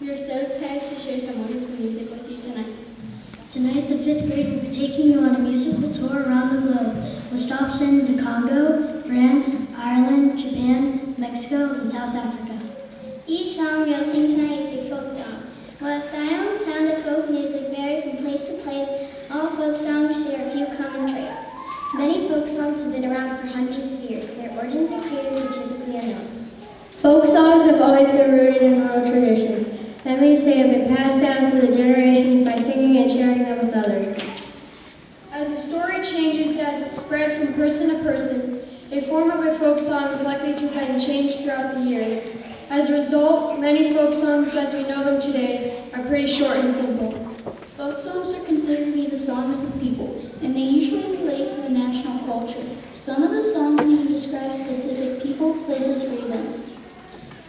We are so excited to share some wonderful music with you tonight. Tonight, the 5th grade will be taking you on a musical tour around the globe with stops in the Congo, France, Ireland, Japan, Mexico, and South Africa. Each song we'll sing tonight is a folk song. While style and sound of folk music vary from place to place, all folk songs share a few common traits. Many folk songs have been around for hundreds of years. Their origins and creators are typically unknown. Folk songs have always been rooted in oral tradition. That means they have been passed down through the generations by singing and sharing them with others. As the story changes as it spread from person to person, a form of a folk song is likely to have been changed throughout the years. As a result, many folk songs as we know them today are pretty short and simple. Folk songs are considered to be the songs of the people, and they usually relate to the national culture. Some of the songs even describe specific people, places, or events.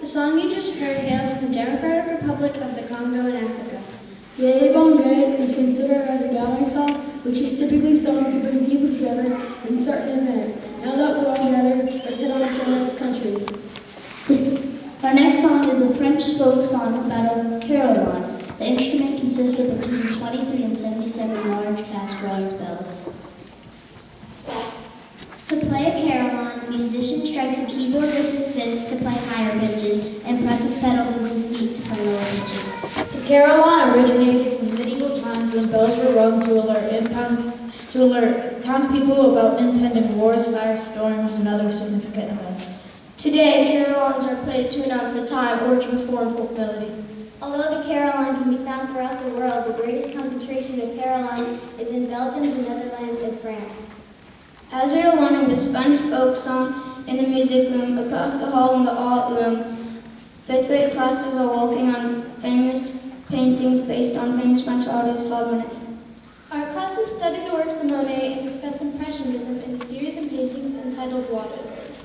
The song you just heard hails from the Democratic Republic of the Congo in Africa. Yeye Bonge is considered as a gathering song, which is typically sung to bring people together in certain event. Now that we're all together, let's head on to the next country. Our next song is a French folk song entitled Caroline. The instrument consists of between 23 and 77 large cast bronze bells. To play a carillon, the musician strikes a keyboard with his fists to play higher pitches and presses pedals with his feet to play lower pitches. The carillon originated from medieval times when bells were rung to alert townspeople about impending wars, fires, storms, and other significant events. Today, carillons are played to announce the time or to perform folk melodies. Although the carillon can be found throughout the world, the greatest concentration of carillons is in Belgium, the Netherlands, and France. As we are learning the French folk song in the music room, across the hall in the art room, 5th grade classes are working on famous paintings based on famous French artists called Monet. Our classes study the works of Monet and discuss Impressionism in a series of paintings entitled Waterlilies.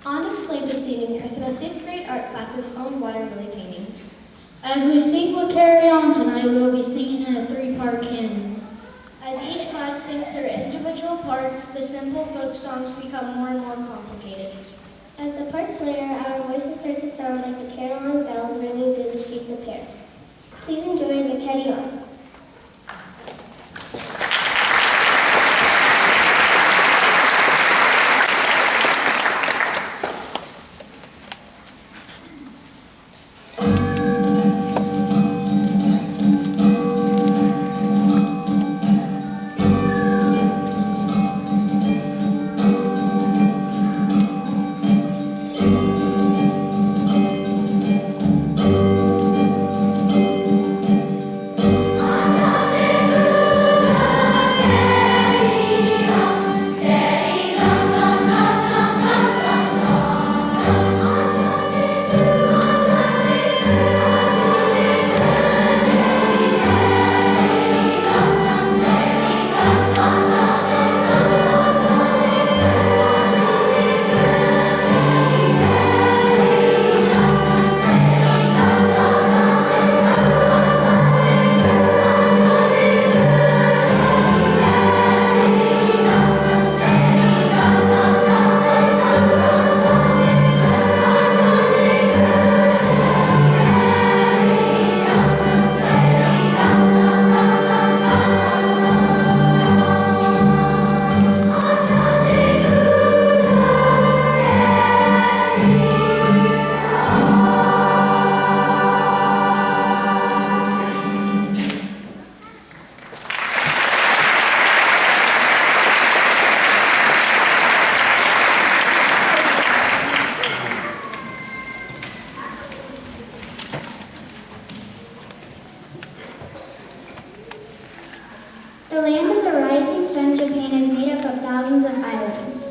On display this evening are some of 5th grade art classes' own water lily paintings. As we sing Le Carillon tonight, we'll be singing in a 3-part canon. As each class sings their individual parts, the simple folk songs become more and more complicated. As the parts layer, our voices start to sound like the carillon bells ringing through the streets of Paris. Please enjoy the carillon. The land of the rising sun, Japan, is made up of thousands of islands.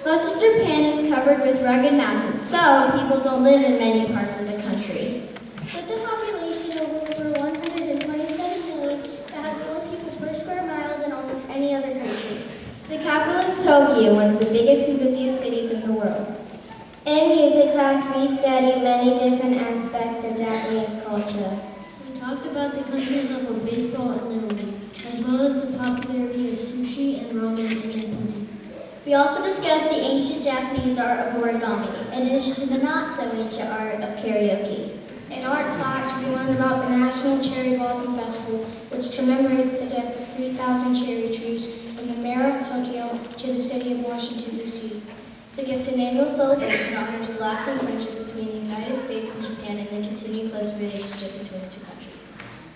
Most of Japan is covered with rugged mountains, so people don't live in many parts of the country. With a population of over 127 million, that has more people per square mile than almost any other country. The capital is Tokyo, one of the biggest and busiest cities in the world. In music class, we study many different aspects of Japanese culture. We talked about the countries of baseball and Little League, as well as the popularity of sushi and ramen in their cuisine. We also discussed the ancient Japanese art of origami, in addition to the not-so-ancient art of karaoke. In art class, we learned about the National Cherry Blossom Festival, which commemorates the gift of 3,000 cherry trees from the mayor of Tokyo to the city of Washington, D.C. The gift and annual celebration honors the lasting friendship between the United States and Japan and the continued close relationship between the two countries.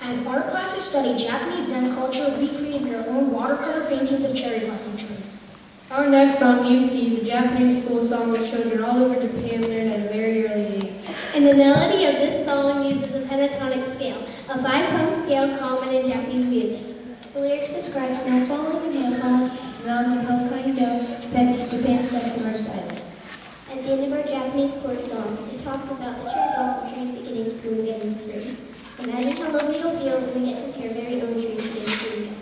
As art classes study Japanese Zen culture, we created our own watercolor paintings of cherry blossom trees. Our next song, Yuki, is a Japanese school song that children all over Japan learn at a very early age. And the melody of this song uses the pentatonic scale, a 5-tone scale common in Japanese music. The lyrics describe snow falling and hail falling, mountains of Hokkaido, Japan's second largest island. At the end of our Japanese chorus song, it talks about the cherry blossom trees beginning to bloom again in spring. Imagine how lovely it'll feel when we get to see our very own trees begin to bloom again.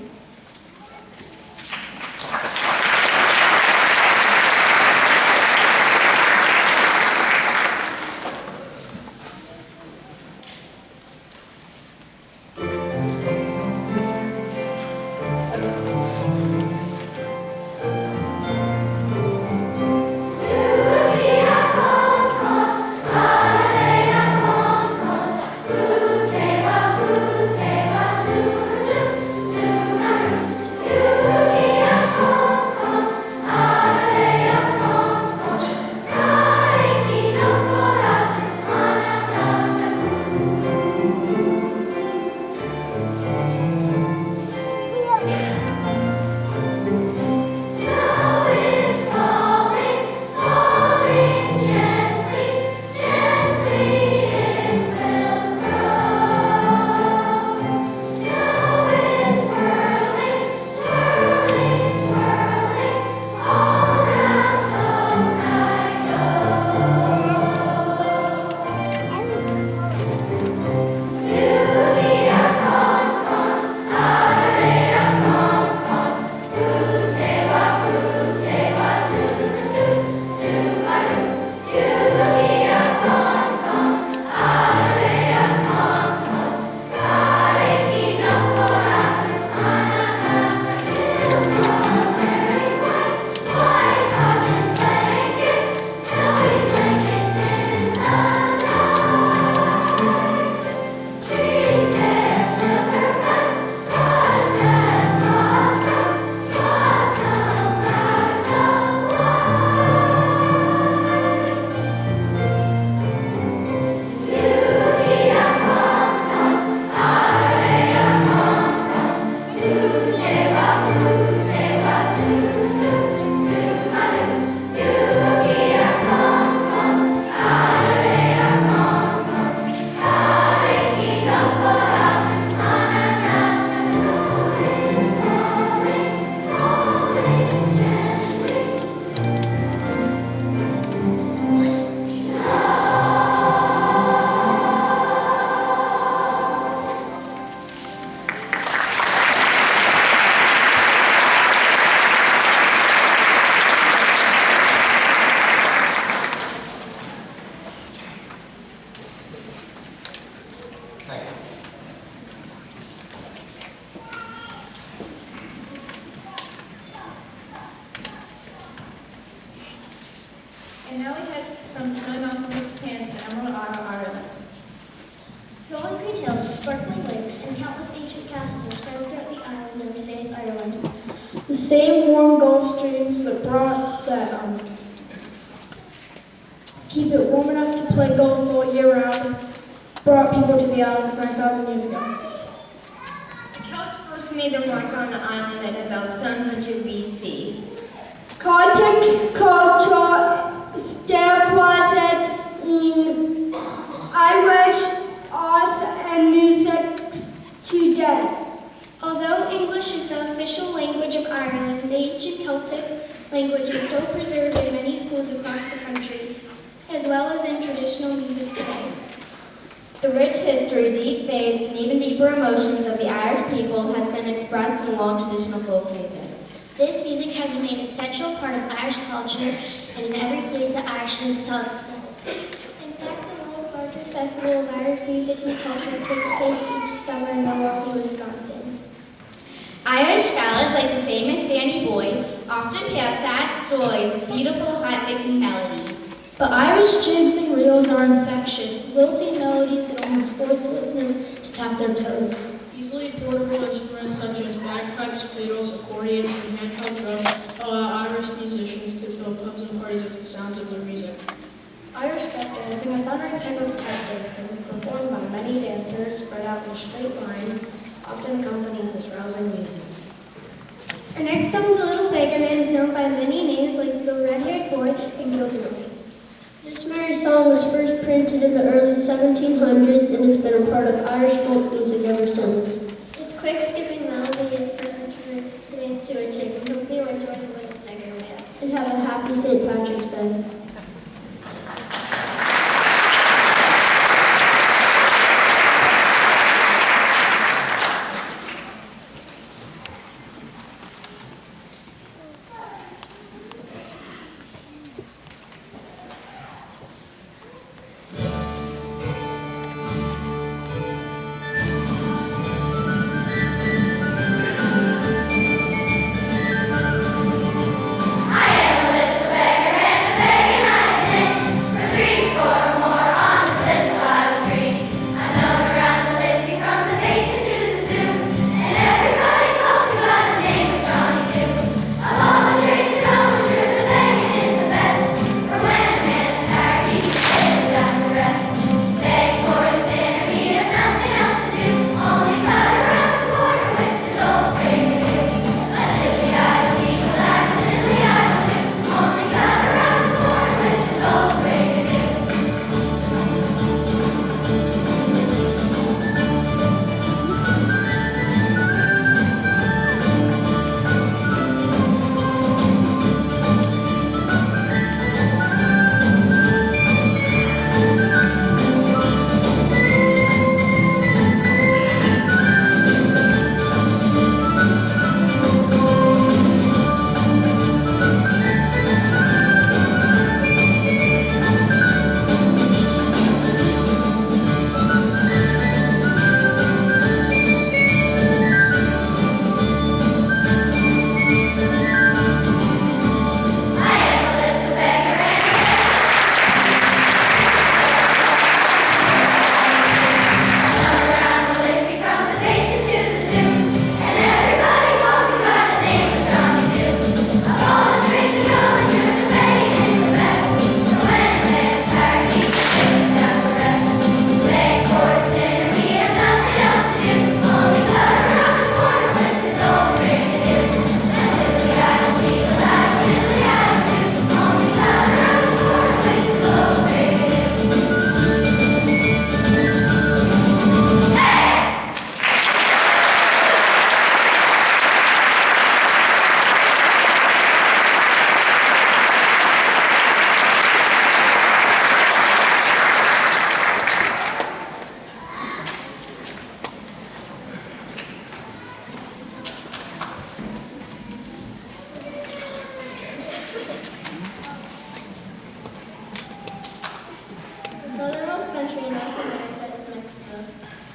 And now we head from Snowy Mountain, Japan to Emerald Isle, Ireland. Rolling green hills, sparkling lakes, and countless ancient castles are spread throughout the island of today's Ireland. The same warm Gulf streams that keep it warm enough to play golf all year round brought people to the islands 9,000 years ago. The Celts first made their mark on the island at about 700 BC. Celtic culture still present in Irish art and music today. Although English is the official language of Ireland, the ancient Celtic language is still preserved in many schools across the country, as well as in traditional music today. The rich history, deep faiths, and even deeper emotions of the Irish people has been expressed in long traditional folk music. This music has remained an essential part of Irish culture, and in every place that Irish is sung. In fact, the world's largest festival of Irish music and culture takes place each summer in Milwaukee, Wisconsin. Irish ballads like the famous Danny Boy often tell sad stories with beautiful, heart-lifting melodies. But Irish jigs and reels are infectious, lilting melodies that almost force listeners to tap their toes. Easily portable instruments such as bagpipes, fiddles, accordions, and handheld drums allow Irish musicians to fill pubs and parties with the sounds of their music. Irish step dancing, a thundering type of tap dancing, performed by many dancers spread out in a straight line, often accompanies this rousing music. Our next song, The Little Beggar Man, is known by many names like The Red-Haired Boy and Gilderoy. This merry song was first printed in the early 1700s and has been a part of Irish folk music ever since. Its quick, skipping melody is perfect for dance to a chick, and hope you enjoy The Little Beggar Man. And have a happy St. Patrick's Day.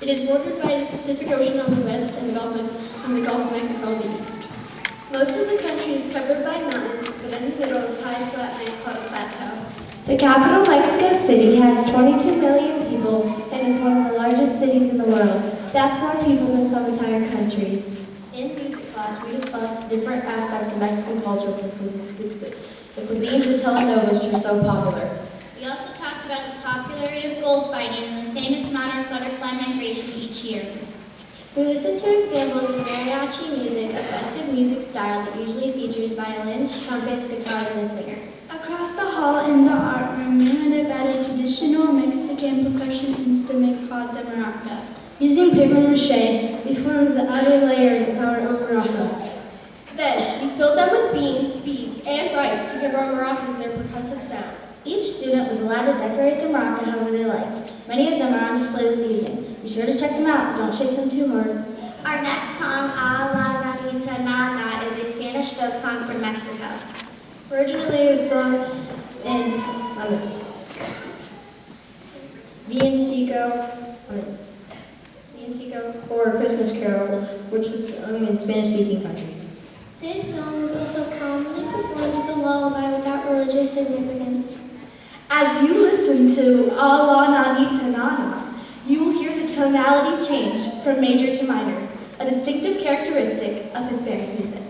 It is bordered by the Pacific Ocean on the west and the Gulf of Mexico on the east. Most of the country is covered by mountains, but in the middle is high flat land called a plateau. The capital, Mexico City, has 22 million people and is one of the largest cities in the world. That's more people than some entire countries. In music class, we discussed different aspects of Mexican culture, the cuisines and telenovelas which are so popular. We also talked about the popularity of bullfighting and the famous monarch butterfly migration each year. We listened to examples of mariachi music, a festive music style that usually features violins, trumpets, guitars, and a singer. Across the hall in the art room, we learned about a traditional Mexican percussion instrument called the maraca. Using paper mache, we formed the outer layer of our own maraca. Then, we filled them with beans, beads, and rice to give our maracas their percussive sound. Each student was allowed to decorate their maraca however they liked. Many of them are on display this evening. Be sure to check them out. Don't shake them too hard. Our next song, A la Ranita Nana, is a Spanish folk song from Mexico. Originally, it was sung in Villancico or Christmas Carol, which was sung in Spanish-speaking countries. This song is also commonly performed as a lullaby without religious significance. As you listen to Allah Nani Tanana, you will hear the tonality change from major to minor, a distinctive characteristic of Hispanic music.